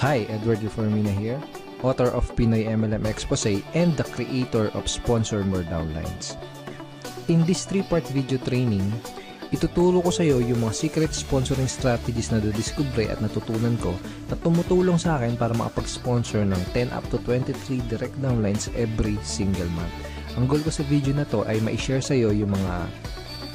Hi, Edward Reformina here, author of Pinoy MLM Expose and the creator of Sponsor More Downlines. In this 3-part video training, ituturo ko sa iyo yung mga secret sponsoring strategies na nadiskubre at natutunan ko na tumutulong sa akin para makapag-sponsor ng 10 up to 23 direct downlines every single month. Ang goal ko sa video na to ay ma-share sa iyo yung mga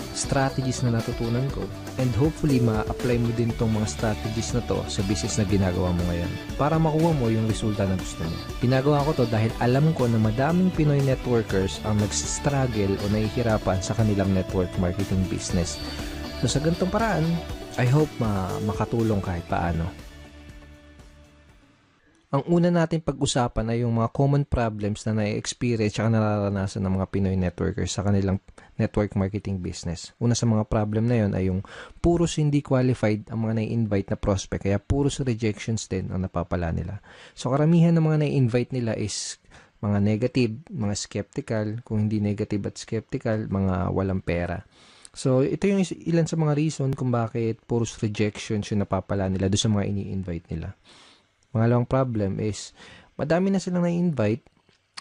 strategies na natutunan ko and hopefully ma-apply mo din tong mga strategies na to sa business na ginagawa mo ngayon para makuha mo yung resulta na gusto mo. Ginagawa ko to dahil alam ko na madaming Pinoy networkers ang nagsistruggle o nahihirapan sa kanilang network marketing business. So sa ganitong paraan, I hope makatulong kahit paano. Ang una natin pag-usapan ay yung mga common problems na na-experience at nararanasan ng mga Pinoy networkers sa kanilang network marketing business. Una sa mga problem na yon ay yung puros hindi qualified ang mga na-invite na prospect, kaya puros rejections din ang napapala nila. So karamihan ng mga na-invite nila is mga negative, mga skeptical, kung hindi negative at skeptical, mga walang pera. So ito yung ilan sa mga reason kung bakit puros rejections yung napapala nila doon sa mga ini-invite nila. Pangalawang problem is, madami na silang na-invite,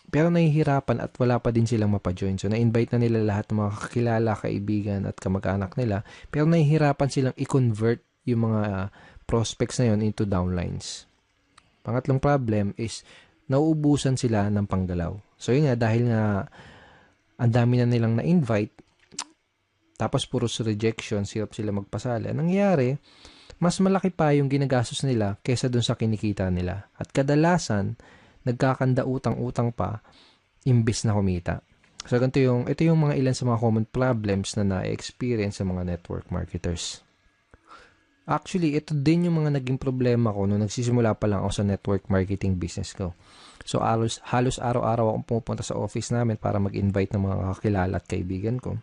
pero nahihirapan at wala pa din silang mapajoin. So, na-invite na nila lahat ng mga kakilala, kaibigan at kamag-anak nila, pero nahihirapan silang i-convert yung mga prospects na yun into downlines. Pangatlong problem is, nauubusan sila ng panggalaw. So, yun nga, dahil nga ang dami na nilang na-invite, tapos puros rejection, hirap sila magpasali. Anong nangyayari? Mas malaki pa yung ginagastos nila kesa dun sa kinikita nila. At kadalasan, nagkakanda utang-utang pa imbis na kumita. So, ito yung mga ilan sa mga common problems na na-experience sa mga network marketers. Actually, ito din yung mga naging problema ko nung nagsisimula pa lang ako sa network marketing business ko. So, halos araw-araw akong pupunta sa office namin para mag-invite ng mga kakilala at kaibigan ko.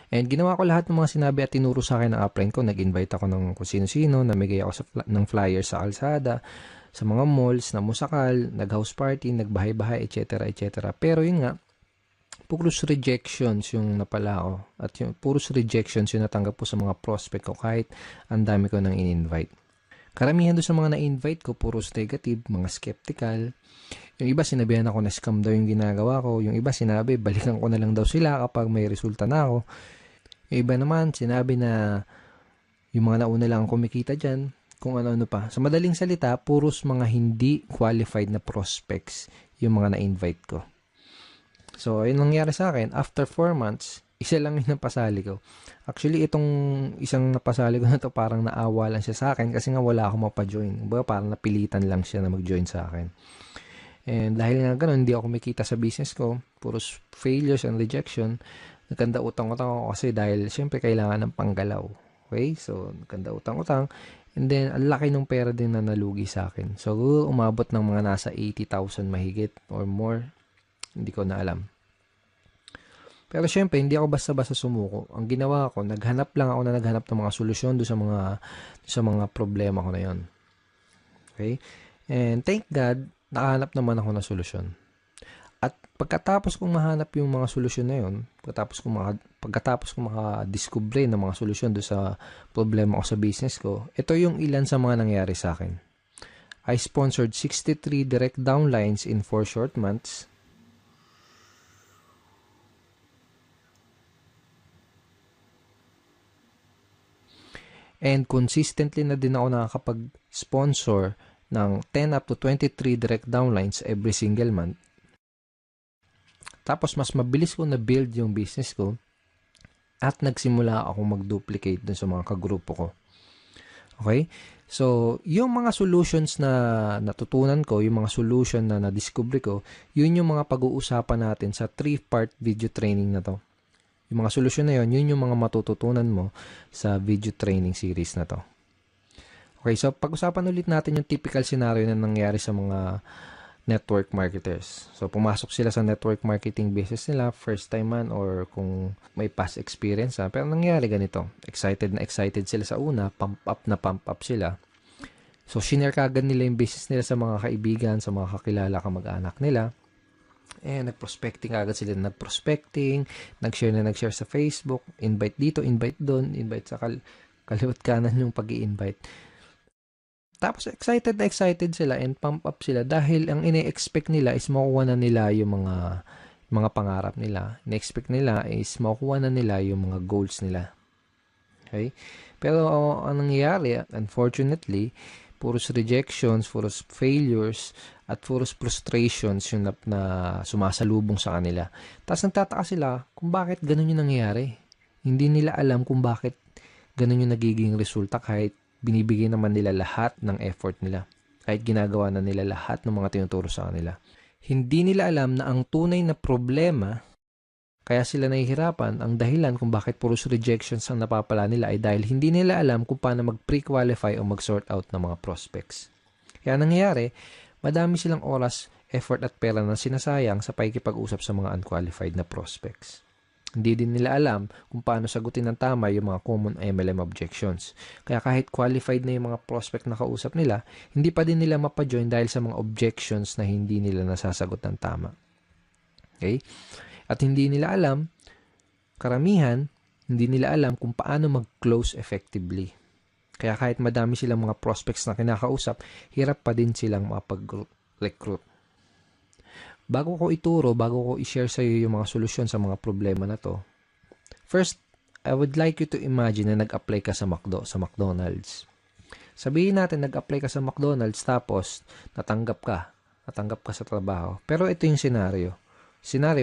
And ginawa ko lahat ng mga sinabi at tinuro sa akin ng upline ko. Nag-invite ako ng kung sino-sino, namigay ako ng flyers sa kalsada, sa mga malls, na musakal, nag-house party, nagbahay-bahay, etc. etc. Pero yun nga, puros rejections yung napala ko. At yung puros rejections yung natanggap ko sa mga prospect ko kahit ang dami ko nang in-invite. Karamihan doon sa mga na-invite ko, puros negative, mga skeptical. Yung iba sinabihan ako na scam daw yung ginagawa ko. Yung iba sinabi, balikan ko na lang daw sila kapag may resulta na ako. Yung iba naman, sinabi na yung mga nauna lang kumikita dyan, kung ano-ano pa. Sa madaling salita, puros mga hindi qualified na prospects yung mga na-invite ko. So, yun nangyari sa akin. After 4 months, isa lang yung napasali ko. Actually, itong isang napasali ko na to parang naawa lang siya sa akin kasi nga wala akong mapajoin. Parang napilitan lang siya na mag-join sa akin. And dahil nga ganun, hindi ako kumikita sa business ko. Puros failures and rejection. Nagkanda utang-utang ako kasi dahil syempre kailangan ng panggalaw. Okay? So, nagkanda utang-utang. And then, ang laki ng pera din na nalugi sa akin. So, umabot ng mga nasa 80,000 mahigit or more. Hindi ko na alam. Pero syempre, hindi ako basta-basta sumuko. Ang ginawa ko, naghanap ng mga solusyon doon sa mga problema ko na yon. Okay? And thank God, nakahanap naman ako ng solusyon. At pagkatapos kong mahanap yung mga solusyon na yun, pagkatapos kong makadiskubre ng mga solusyon doon sa problema ko sa business ko, ito yung ilan sa mga nangyari sa akin. I sponsored 63 direct downlines in 4 short months. And consistently na din ako nakakapag-sponsor ng 10 up to 23 direct downlines every single month. Tapos mas mabilis ko na build yung business ko at nagsimula akong mag-duplicate dun sa mga kagrupo ko. Okay? So, yung mga solutions na natutunan ko, yung mga solution na na-discover ko, yun yung mga pag-uusapan natin sa 3-part video training na to. Yung mga solusyon na yun yung mga matututunan mo sa video training series na to. Okay, so pag-usapan ulit natin yung typical scenario na nangyari sa mga network marketers. So, pumasok sila sa network marketing business nila, first time man or kung may past experience. Pero nangyari ganito, excited sila sa una, pump up sila. So, shinare kagad nila yung business nila sa mga kaibigan, sa mga kakilala, kamag-anak nila. Nag-prospecting agad sila. Nag-share sa Facebook, invite dito, invite doon, invite sa kaliwat kanan yung pag-i-invite. Tapos excited na excited sila and pump up sila dahil ang ine-expect nila is makuha na nila yung mga pangarap nila. Ine-expect nila is makuha na nila yung mga goals nila. Okay? Pero ang nangyayari, unfortunately, puros rejections, puros failures, at puros frustrations yung na sumasalubong sa kanila. Tapos nagtataka sila kung bakit ganun yung nangyayari. Hindi nila alam kung bakit ganun yung nagiging resulta kahit binibigay naman nila lahat ng effort nila. Kahit ginagawa na nila lahat ng mga tinuturo sa kanila. Hindi nila alam na ang tunay na problema kaya sila nahihirapan, ang dahilan kung bakit puros rejections ang napapala nila ay dahil hindi nila alam kung paano mag-pre-qualify o mag-sort out ng mga prospects. Kaya nangyayari, madami silang oras, effort at pera na sinasayang sa pakikipag-usap sa mga unqualified na prospects. Hindi din nila alam kung paano sagutin ng tama yung mga common MLM objections. Kaya kahit qualified na yung mga prospect na kausap nila, hindi pa din nila mapajoin dahil sa mga objections na hindi nila nasasagot ng tama. Okay? At hindi nila alam, karamihan, hindi nila alam kung paano mag-close effectively. Kaya kahit madami silang mga prospects na kinakausap, hirap pa din silang makapag-recruit. Bago ko ituro, bago ko i-share sa iyo yung mga solusyon sa mga problema na to, first, I would like you to imagine na nag-apply ka sa McDonald's. Sabihin natin, nag-apply ka sa McDonald's tapos natanggap ka sa trabaho. Pero ito yung scenario,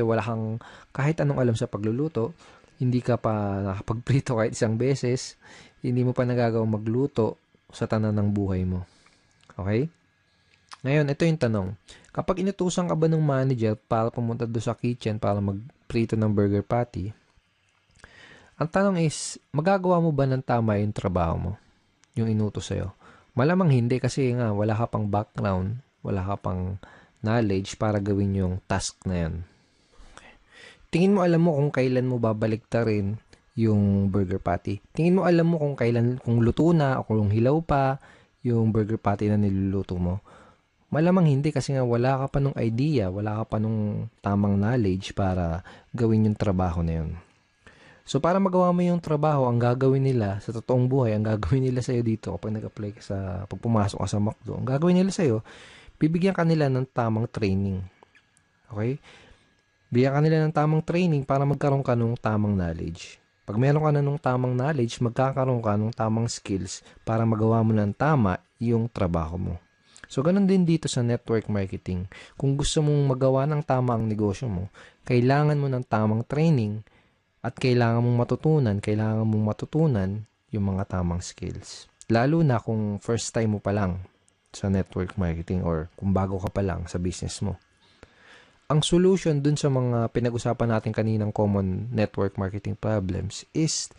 wala kang kahit anong alam sa pagluluto, hindi ka pa nakapagprito kahit isang beses, hindi mo pa nagagawang magluto sa tanan ng buhay mo. Okay? Ngayon, ito yung tanong. Kapag inutusan ka ba ng manager para pumunta doon sa kitchen para magprito ng burger patty, ang tanong is, magagawa mo ba ng tama yung trabaho mo? Yung inutos sa'yo? Malamang hindi kasi nga wala ka pang background, wala ka pang knowledge para gawin yung task na yan. Tingin mo alam mo kung kailan mo babaliktarin yung burger patty. Tingin mo alam mo kung luto na o kung hilaw pa yung burger patty na niluluto mo. Malamang hindi kasi nga wala ka pa nung idea, wala ka pa nung tamang knowledge para gawin yung trabaho na yun. So para magawa mo yung trabaho, ang gagawin nila sa totoong buhay, ang gagawin nila sa'yo dito kapag nag-apply ka pag pumasok ka sa McDo, ang gagawin nila sa'yo, bibigyan ka nila ng tamang training. Okay? Bigyan ka nila ng tamang training para magkaroon ka ng tamang knowledge. Pag meron ka na ng tamang knowledge, magkakaroon ka ng tamang skills para magawa mo ng tama yung trabaho mo. So, ganun din dito sa network marketing. Kung gusto mong magawa ng tama ang negosyo mo, kailangan mo ng tamang training at kailangan mong matutunan yung mga tamang skills. Lalo na kung first time mo pa lang sa network marketing or kung bago ka pa lang sa business mo. Ang solution dun sa mga pinag-usapan natin kaninang common network marketing problems is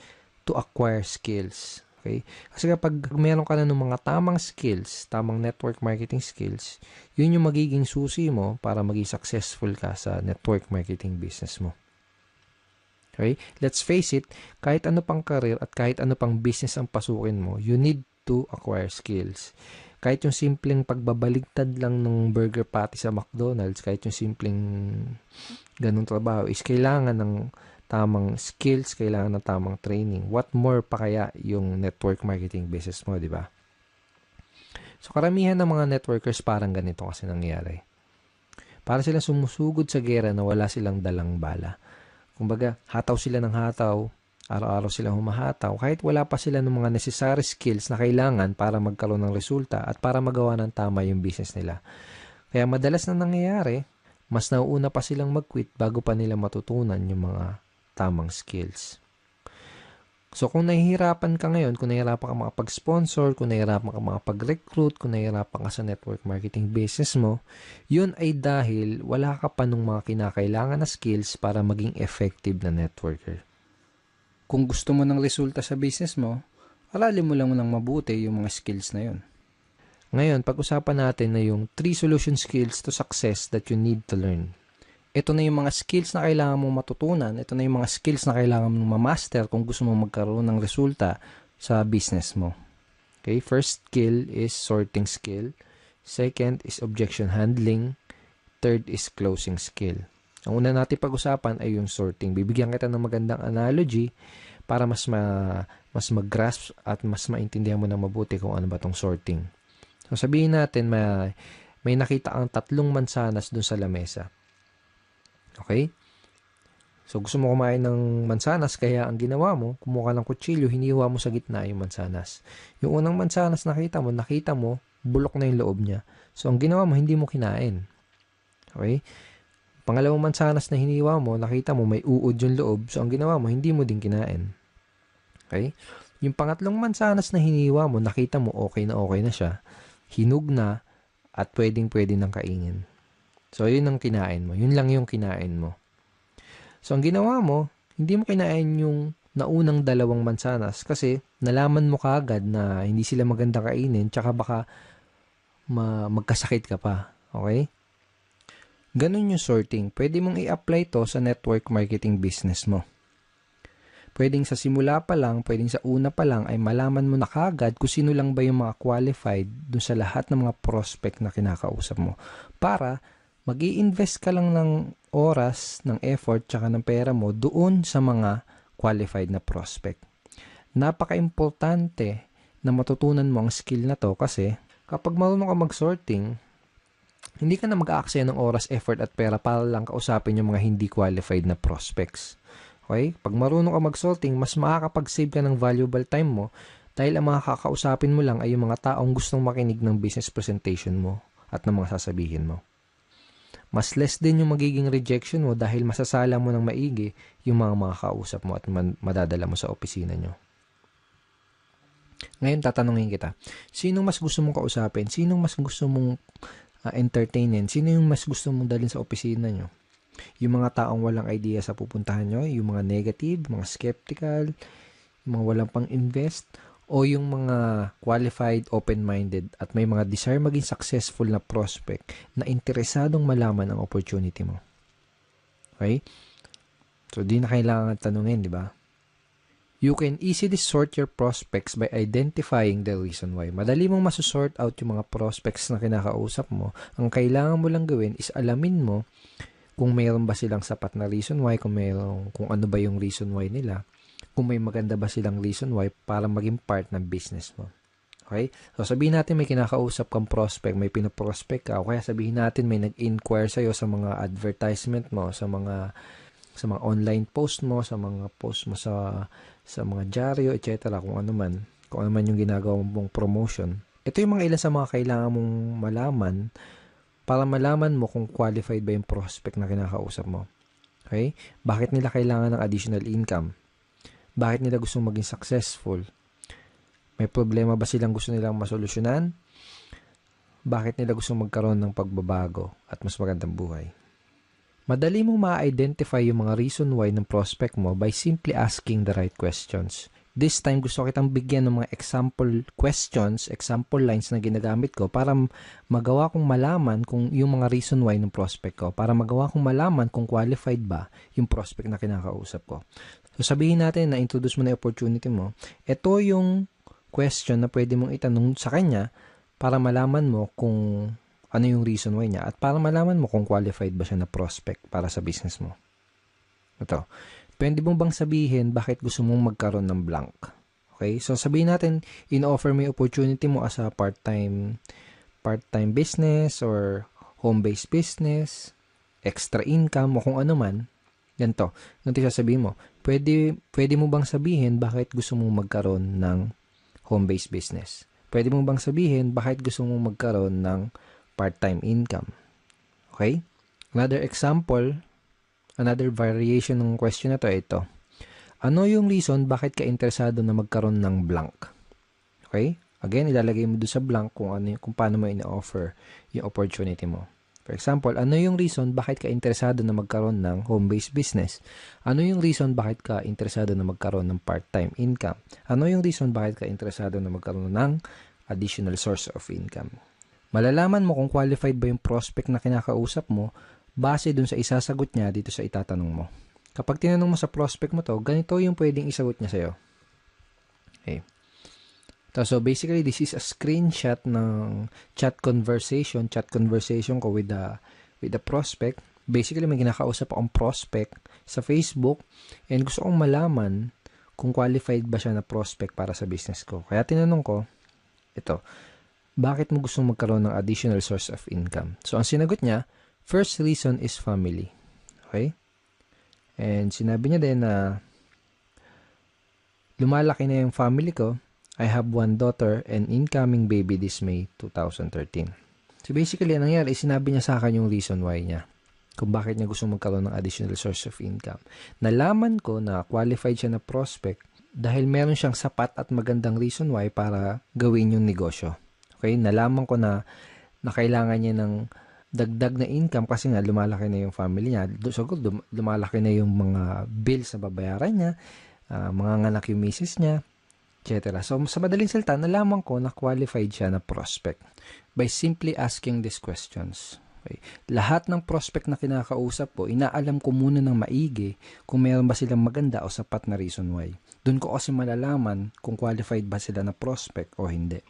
to acquire skills. Okay? Kasi kapag meron ka na ng mga tamang skills, tamang network marketing skills, yun yung magiging susi mo para maging successful ka sa network marketing business mo. Okay? Let's face it, kahit ano pang career at kahit ano pang business ang pasukin mo, you need to acquire skills. Kahit yung simpleng pagbabaligtad lang ng burger patty sa McDonald's, kahit yung simpleng ganung trabaho, is kailangan ng tamang skills, kailangan ng tamang training. What more pa kaya yung network marketing business mo, di ba? So, karamihan ng mga networkers parang ganito kasi nangyayari. Para silang sumusugod sa gera na wala silang dalang bala. Kumbaga, hataw sila ng hataw, araw-araw silang humahataw, kahit wala pa sila ng mga necessary skills na kailangan para magkaroon ng resulta at para magawa ng tama yung business nila. Kaya madalas na nangyayari, mas nauuna pa silang mag-quit bago pa nila matutunan yung mga tamang skills. So kung nahihirapan ka ngayon, kung nahihirapan ka makapag-sponsor, kung nahihirapan ka makapag-recruit, kung nahihirapan ka sa network marketing business mo, yun ay dahil wala ka pa nung mga kinakailangan na skills para maging effective na networker. Kung gusto mo ng resulta sa business mo, aralin mo lang mabuti yung mga skills na yun. Ngayon, pag-usapan natin na yung 3 solution skills to success that you need to learn. Ito na yung mga skills na kailangan mong matutunan. Ito na yung mga skills na kailangan mong ma-master kung gusto mong magkaroon ng resulta sa business mo. Okay, first skill is sorting skill. Second is objection handling. Third is closing skill. Ang una natin pag-usapan ay yung sorting. Bibigyan kita ng magandang analogy para mas mag-grasp at mas maintindihan mo na mabuti kung ano ba tong sorting. So sabihin natin may nakita kang 3 mansanas dun sa lamesa. Okay? So gusto mo kumain ng mansanas, kaya ang ginawa mo, kumuha ka ng kutsilyo, hiniwa mo sa gitna yung mansanas. Yung unang mansanas nakita mo, bulok na yung loob niya. So ang ginawa mo, hindi mo kinain. Okay? Pangalawang mansanas na hiniwa mo, nakita mo may uod yung loob. So ang ginawa mo, hindi mo din kinain. Okay? Yung pangatlong mansanas na hiniwa mo, nakita mo okay na siya. Hinug na at pwedeng-pwede nang kainin. So yun ang kinain mo. Yun lang yung kinain mo. So, ang ginawa mo, hindi mo kinain yung naunang 2 mansanas kasi nalaman mo kaagad na hindi sila maganda kainin tsaka baka magkasakit ka pa. Okay? Ganun yung sorting. Pwede mong i-apply to sa network marketing business mo. Pwedeng sa simula pa lang, pwedeng sa una pa lang ay malaman mo na kaagad kung sino lang ba yung mga qualified dun sa lahat ng mga prospect na kinakausap mo. Para mag-i-invest ka lang ng oras, ng effort, tsaka ng pera mo doon sa mga qualified na prospect. Napaka-importante na matutunan mo ang skill na to kasi kapag marunong ka mag-sorting, hindi ka na mag-aaksaya ng oras, effort at pera para lang kausapin yung mga hindi qualified na prospects. Okay? Pag marunong ka mag-sorting, mas makakapag-save ka ng valuable time mo dahil ang mga kakausapin mo lang ay yung mga taong gustong makinig ng business presentation mo at ng mga sasabihin mo. Mas less din yung magiging rejection mo dahil masasala mo ng maigi yung mga makakausap mo at madadala mo sa opisina nyo. Ngayon, tatanungin kita, sinong mas gusto mong kausapin? Sinong mas gusto mong entertainin? Sino yung mas gusto mong dalhin sa opisina nyo? Yung mga taong walang idea sa pupuntahan nyo? Yung mga negative, mga skeptical, yung mga walang pang-invest? O yung mga qualified, open-minded at may mga desire maging successful na prospect na interesadong malaman ang opportunity mo. Okay? So, di na kailangan tanungin, di ba? You can easily sort your prospects by identifying the reason why. Madali mong masusort out yung mga prospects na kinakausap mo. Ang kailangan mo lang gawin is alamin mo kung mayroon ba silang sapat na reason why, kung ano ba yung reason why nila. Kung may maganda ba silang reason why para maging part ng business mo. Okay? So, sabihin natin may kinakausap kang prospect, may pinaprospect ka, o kaya sabihin natin may nag-inquire sa'yo sa mga advertisement mo, sa mga online post mo, sa mga post mo sa mga dyaryo, etc. Kung ano man yung ginagawa mong promotion. Ito yung mga ilan sa mga kailangan mong malaman para malaman mo kung qualified ba yung prospect na kinakausap mo. Okay? Bakit nila kailangan ng additional income? Bakit nila gustong maging successful? May problema ba silang gusto nilang masolusyonan? Bakit nila gustong magkaroon ng pagbabago at mas magandang buhay? Madali mong ma-identify yung mga reason why ng prospect mo by simply asking the right questions. This time, gusto kitang bigyan ng mga example questions, example lines na ginagamit ko para magawa kong malaman kung yung mga reason why ng prospect ko, para magawa kong malaman kung qualified ba yung prospect na kinakausap ko. So, sabihin natin na introduce mo na yung opportunity mo. Ito yung question na pwede mong itanong sa kanya para malaman mo kung ano yung reason why niya at para malaman mo kung qualified ba siya na prospect para sa business mo. Ito. Pwede mo bang sabihin bakit gusto mong magkaroon ng blank? Okay? So, sabihin natin, in-offer mo yung opportunity mo as a part-time business or home-based business, extra income o kung ano man. Ganito. Ganito sasabihin mo. Pwede mo bang sabihin bakit gusto mong magkaroon ng home-based business? Pwede mo bang sabihin bakit gusto mong magkaroon ng part-time income? Okay? Another example, another variation ng question na to, ito. Ano yung reason bakit ka interesado na magkaroon ng blank? Okay? Again, ilalagay mo doon sa blank kung paano mo ina-offer yung opportunity mo. For example, ano yung reason bakit ka interesado na magkaroon ng home-based business? Ano yung reason bakit ka interesado na magkaroon ng part-time income? Ano yung reason bakit ka interesado na magkaroon ng additional source of income? Malalaman mo kung qualified ba yung prospect na kinakausap mo base dun sa isasagot niya dito sa itatanong mo. Kapag tinanong mo sa prospect mo to, ganito yung pwedeng isagot niya sa'yo. Okay. So basically, this is a screenshot ng chat conversation ko with the prospect. Basically, may kinakausap akong prospect sa Facebook and gusto kong malaman kung qualified ba siya na prospect para sa business ko. Kaya tinanong ko, ito, bakit mo gustong magkaroon ng additional source of income? So, ang sinagot niya, first reason is family. Okay? And sinabi niya din na lumalaki na yung family ko. I have one daughter and incoming baby this May 2013. So basically, ang nangyari, sinabi niya sa akin yung reason why niya. Kung bakit niya gusto magkaroon ng additional source of income. Nalaman ko na qualified siya na prospect dahil meron siyang sapat at magandang reason why para gawin yung negosyo. Okay? Nalaman ko na kailangan niya ng dagdag na income kasi nga lumalaki na yung family niya. So, lumalaki na yung mga bills na babayaran niya, mga anak yung misis niya, etc. So, sa madaling salita, nalaman ko na qualified siya na prospect by simply asking these questions. Okay. Lahat ng prospect na kinakausap ko, inaalam ko muna ng maigi kung meron ba silang maganda o sapat na reason why. Doon ko kasi malalaman kung qualified ba sila na prospect o hindi.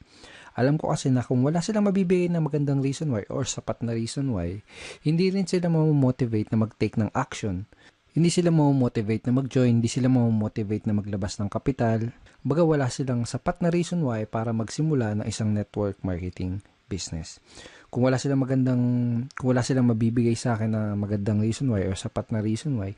Alam ko kasi na kung wala silang mabibigay na magandang reason why or sapat na reason why, hindi rin sila mamomotivate na mag-take ng action. Hindi sila mamomotivate na mag-join, hindi sila mamomotivate na maglabas ng kapital. Baga wala silang sapat na reason why para magsimula ng isang network marketing business. Kung wala silang mabibigay sa akin na magandang reason why or sapat na reason why,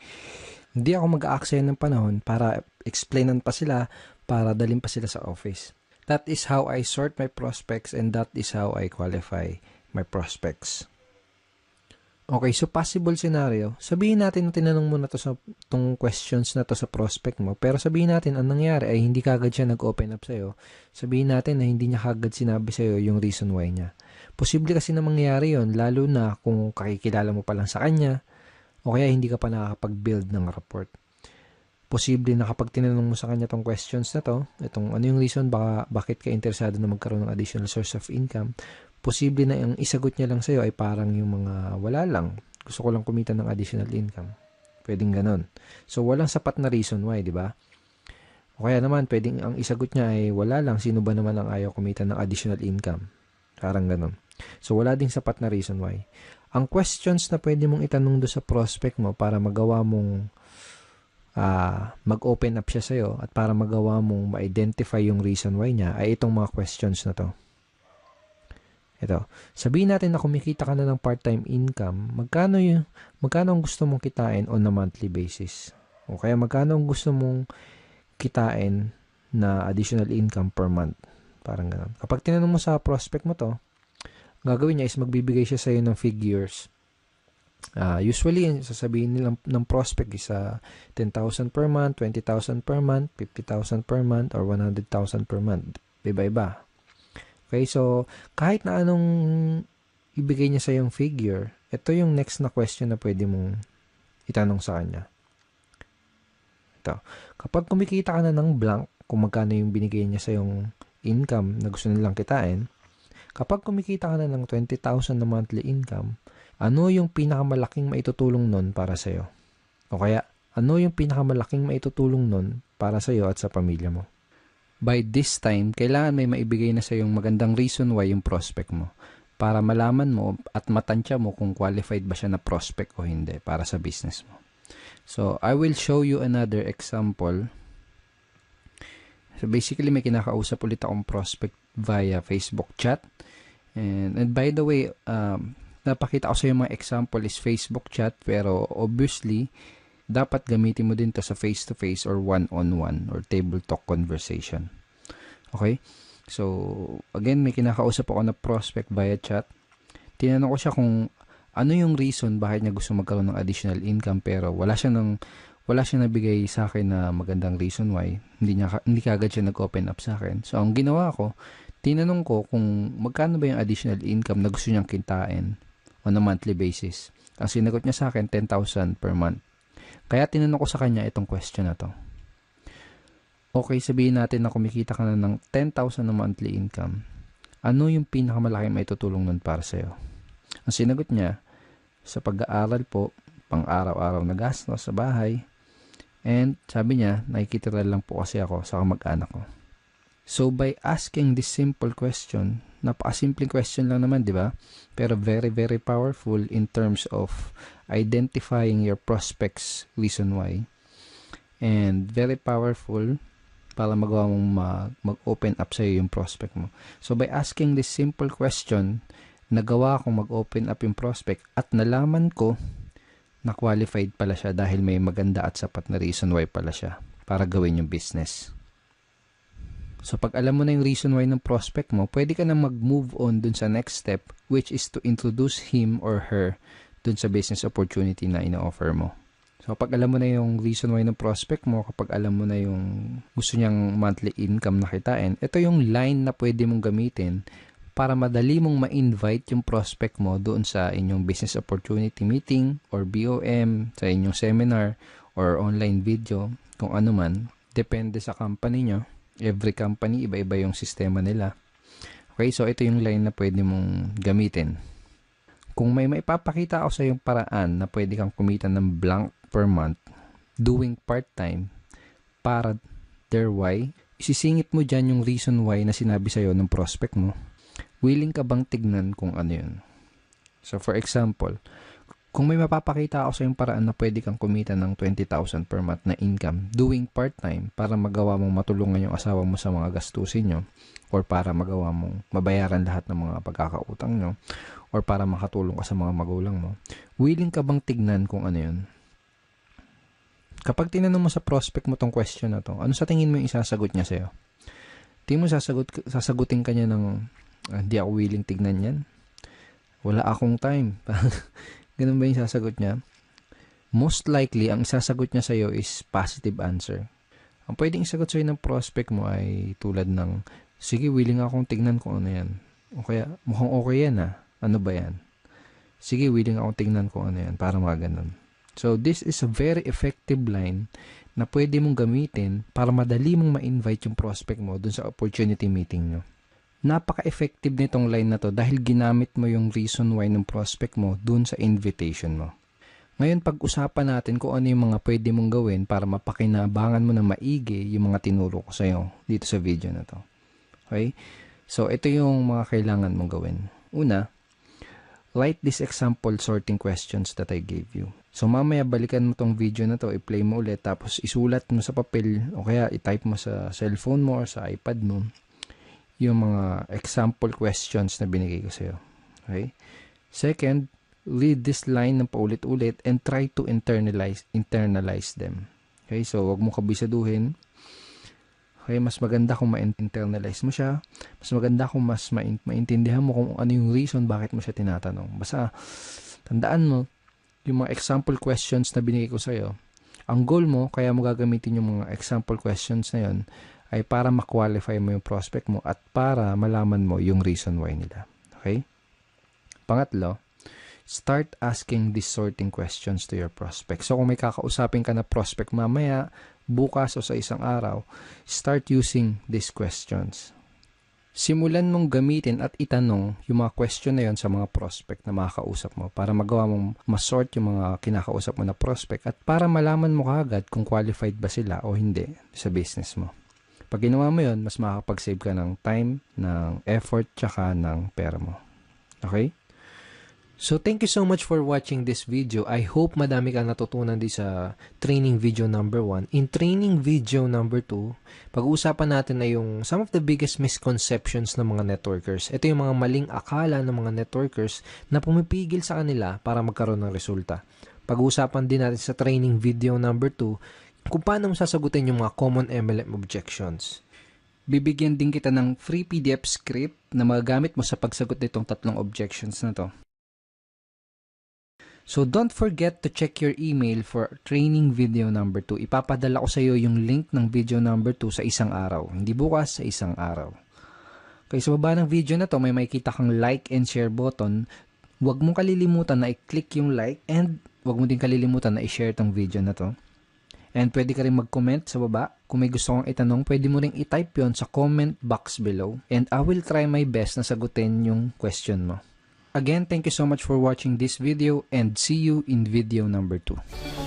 hindi ako mag-aaksaya ng panahon para explainan pa sila, para dalhin pa sila sa office. That is how I sort my prospects and that is how I qualify my prospects. Okay, so possible scenario. Sabihin natin na tinanong mo na to sa tong questions na to sa prospect mo, pero sabihin natin ang nangyari ay hindi kagad siya nag-open up sa'yo. Sabihin natin na hindi niya kagad sinabi sa'yo yung reason why niya. Posible kasi na mangyari yon, lalo na kung kakikilala mo pa lang sa kanya o kaya hindi ka pa nakakapag-build ng rapport. Posible na kapag tinanong mo sa kanya tong questions na to, itong ano yung reason bakit ka interesado na magkaroon ng additional source of income, posible na yung isagot niya lang sa'yo ay parang yung mga wala lang. Gusto ko lang kumita ng additional income. Pwedeng ganon. So, walang sapat na reason why, di ba? O kaya naman, pwedeng ang isagot niya ay wala lang. Sino ba naman ang ayaw kumita ng additional income? Parang ganon. So, wala ding sapat na reason why. Ang questions na pwede mong itanong do sa prospect mo para magawa mong mag-open up siya sa'yo at para magawa mong ma-identify yung reason why niya ay itong mga questions na to. Ito, sabihin natin na kumikita ka na ng part-time income, magkano ang gusto mong kitain on a monthly basis? O kaya magkano ang gusto mong kitain na additional income per month? Parang ganun. Kapag tinanong mo sa prospect mo to, gagawin niya is magbibigay siya sa'yo ng figures. Usually, sasabihin nila ng prospect is 10,000 per month, 20,000 per month, 50,000 per month, or 100,000 per month. Iba-iba. Okay, so kahit na anong ibigay niya sa yung figure, ito yung next na question na pwede mong itanong sa kanya. Ito, kapag kumikita ka na ng blank, kung magkano yung binigay niya sa yung income na gusto nilang kitain, kapag kumikita ka na ng 20,000 na monthly income, ano yung pinakamalaking maitutulong nun para sa'yo? O kaya, ano yung pinakamalaking maitutulong nun para sa'yo at sa pamilya mo? By this time, kailangan may maibigay na sa yung magandang reason why yung prospect mo para malaman mo at matansya mo kung qualified ba siya na prospect o hindi para sa business mo. So, I will show you another example. So, basically, may kinakausap ulit akong prospect via Facebook chat. And by the way, napakita ko sa yung mga example is Facebook chat, pero obviously, dapat gamitin mo din to sa face-to-face or one-on-one or table talk conversation. Okay? So, again, may kinakausap ako na prospect via chat. Tinanong ko siya kung ano yung reason bakit niya gusto magkaroon ng additional income pero wala siya nabigay sa akin na magandang reason why. Hindi kagad siya nag-open up sa akin. So, ang ginawa ko, tinanong ko kung magkano ba yung additional income na gusto niyang kitain on a monthly basis. Ang sinagot niya sa akin, 10,000 per month. Kaya tinanong ko sa kanya itong question na to. Okay, sabihin natin na kumikita ka na ng 10,000 na monthly income. Ano yung pinakamalaki maitutulong nun para sa'yo? Ang sinagot niya, sa pag-aaral po, pang-araw-araw na gastos sa bahay. And sabi niya, nakikitira lang po kasi ako sa kamag-anak ko. So by asking this simple question, napakasimpleng question lang naman, di ba? Pero very, very powerful in terms of identifying your prospects reason why. And very powerful para magawa mong mag-open up sa'yo yung prospect mo. So, by asking this simple question, nagawa kong mag-open up yung prospect at nalaman ko na qualified pala siya dahil may maganda at sapat na reason why pala siya para gawin yung business. So, pag alam mo na yung reason why ng prospect mo, pwede ka na mag-move on dun sa next step, which is to introduce him or her dun sa business opportunity na ina-offer mo. So, kapag alam mo na yung reason why ng prospect mo, kapag alam mo na yung gusto niyang monthly income na kitain, ito yung line na pwede mong gamitin para madali mong ma-invite yung prospect mo doon sa inyong business opportunity meeting or BOM, sa inyong seminar or online video, kung ano man. Depende sa company nyo. Every company, iba-iba yung sistema nila. Okay, so ito yung line na pwede mong gamitin. Kung may maipapakita ako sa yung paraan na pwede kang kumita ng blank per month doing part-time para their why, isisingit mo dyan yung reason why na sinabi sa'yo ng prospect mo. Willing ka bang tignan kung ano yun? So, for example, kung may mapapakita ako sa yung paraan na pwede kang kumita ng 20,000 per month na income doing part-time para magawa mong matulungan yung asawa mo sa mga gastusin nyo or para magawa mong mabayaran lahat ng mga pagkakautang nyo or para makatulong ka sa mga magulang mo, willing ka bang tignan kung ano yun? Kapag tinanong mo sa prospect mo tong question na to, ano sa tingin mo yung isasagot niya sa'yo? Tingin mo sasagutin ka niya ng hindi ako willing tignan yan. Wala akong time. Ganun ba yung sasagot niya? Most likely, ang sasagot niya sa'yo is positive answer. Ang pwedeng isagot sa'yo ng prospect mo ay tulad ng, sige, willing akong tignan kung ano yan. O kaya, mukhang okay yan ah. Ano ba yan? Sige, willing akong tignan kung ano yan. Para mga ganun. So, this is a very effective line na pwede mong gamitin para madali mong ma-invite yung prospect mo dun sa opportunity meeting nyo. Napaka-effective nitong line na to dahil ginamit mo yung reason why ng prospect mo dun sa invitation mo. Ngayon, pag-usapan natin kung ano yung mga pwede mong gawin para mapakinabangan mo na maigi yung mga tinuro ko sa'yo dito sa video na to. Okay? So, ito yung mga kailangan mong gawin. Una, write this example sorting questions that I gave you. So, mamaya balikan mo tong video na to, i-play mo ulit, tapos isulat mo sa papel o kaya i-type mo sa cellphone mo or sa iPad mo yung mga example questions na binigay ko sa'yo. Okay? Second, read this line ng paulit-ulit and try to internalize them. Okay? So, wag mo kabisaduhin. Okay? Mas maganda kung ma-internalize mo siya. Mas maganda kung mas maintindihan mo kung ano yung reason bakit mo siya tinatanong. Basta, tandaan mo, yung mga example questions na binigay ko sa'yo, ang goal mo, kaya mo gagamitin yung mga example questions na yun, ay para ma-qualify mo yung prospect mo at para malaman mo yung reason why nila. Okay? Pangatlo, start asking these sorting questions to your prospect. So, kung may kakausapin ka na prospect mamaya, bukas o sa isang araw, start using these questions. Simulan mong gamitin at itanong yung mga question na yon sa mga prospect na makakausap mo para magawa mong masort yung mga kinakausap mo na prospect at para malaman mo kaagad kung qualified ba sila o hindi sa business mo. Pag ginawa mo yun, mas makakapag-save ka ng time, ng effort, tsaka ng pera mo. Okay? So, thank you so much for watching this video. I hope madami ka natutunan din sa training video number 1. In training video number 2, pag-uusapan natin na yung some of the biggest misconceptions ng mga networkers. Ito yung mga maling akala ng mga networkers na pumipigil sa kanila para magkaroon ng resulta. Pag-uusapan din natin sa training video number 2, kung paano mo sasagutin yung mga common MLM objections. Bibigyan din kita ng free PDF script na magagamit mo sa pagsagot nitong 3 objections na to. So, don't forget to check your email for training video number 2. Ipapadala ko sa iyo yung link ng video number 2 sa isang araw. Hindi bukas, sa isang araw. Okay, sa baba ng video na to, may makikita kang like and share button. Huwag mong kalilimutan na i-click yung like and huwag mo din kalilimutan na i-share tong video na to. And pwede ka rin mag-comment sa baba. Kung may gusto kong itanong, pwede mo rin i-type yon sa comment box below. And I will try my best na sagutin yung question mo. Again, thank you so much for watching this video and see you in video number 2.